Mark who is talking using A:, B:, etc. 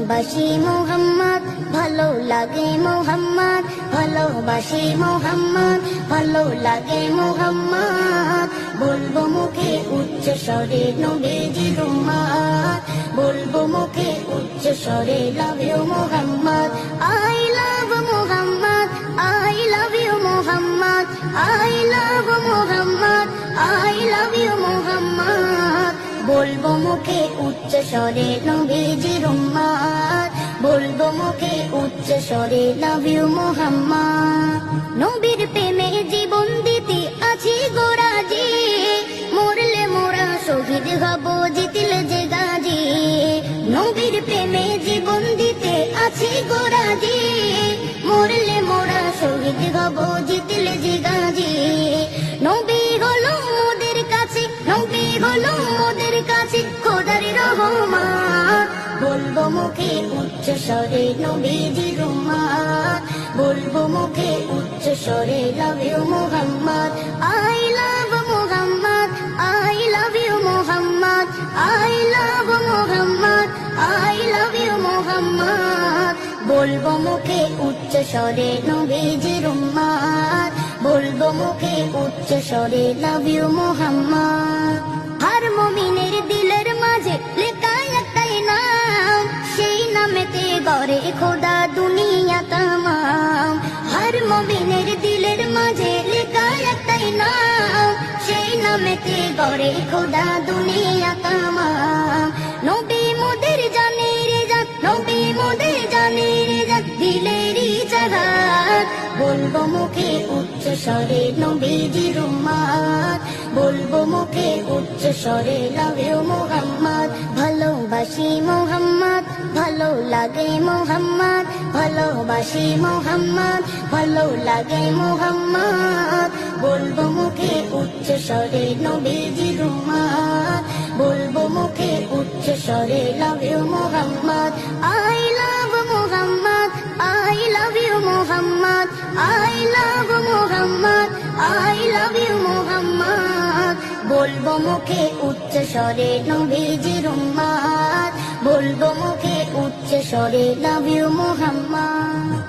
A: ভালোবাসি মোহাম্মদ, ভালো লাগে মোহাম্মদ, ভালোবাসি মোহাম্মদ, ভালো লাগে মোহাম্মদ। বলবো মুখে উচ্চ স্বরে নবীজির উম্মত, বলবো মুখে উচ্চ স্বরে love you Mohammad, I love Mohammad, I love you Mohammad, I love Mohammad, I love you Mohammad. বলবো মুখে উচ্চ স্বরে নবীজির উম্মত, বলবো মুখে উচ্চ স্বরে লাভ ইউ মোহাম্মদ। নবীর প্রেমে জীবন দিতে আছি গোরাজি, মরলে মোরা শহীদ হব জিতলে যে গাজী। নবীর প্রেমে জীবন দিতে আছি গোরাজি, মরলে মোরা শহীদ হব জিতলে যে গাজী। নবী হলো মোদের কাছে, নবী হলো মোদের কাছে খোদার রহমত। বলবো মুখে উচ্চ স্বরে নবীজির উম্মত, বলবো মুখে উচ্চ স্বরে love you Mohammad, I love Mohammad, I love you Mohammad, I love Mohammad, I love you Mohammad. বলবো মুখে উচ্চ স্বরে নবীজির উম্মত, বলবো মুখে উচ্চ স্বরে লাভ ইউ মোহাম্মদ। হর মুমিনের দিলের মাঝে লেখা একটাই নাম, সেই নামেতে গড়ে খোদা দুনিয়া তামাম। হর মুমিনের দিলের মাঝে লেখা একটাই নাম, সেই নামেতে গড়ে খোদা দুনিয়া তামাম। নবী মোদের জানের জাত, নবী মোদের জানের জাত, দিলেরই জাগাত। বলবো মুখে উচ্চ স্বরে নবীজির উম্মত, বলবো মুখে উচ্চ স্বরে লাভ ইউ মোহাম্মদ, ভালোবাসি মোহাম্মদ, ভালো লাগে মোহাম্মদ, ভালোবাসি মোহাম্মদ, ভালো লাগে মোহাম্মদ। বলবো মুখে উচ্চ স্বরে নবীজির উম্মত, বলবো মুখে উচ্চ স্বরে love you Mohammad, I love Mohammad, I love you Mohammad, I love Mohammad, I love you Mohammad. বলবো মুখে উচ্চ স্বরে নবীজির উম্মত, বলবো মুখে উচ্চ স্বরে লাভ ইউ মোহাম্মদ।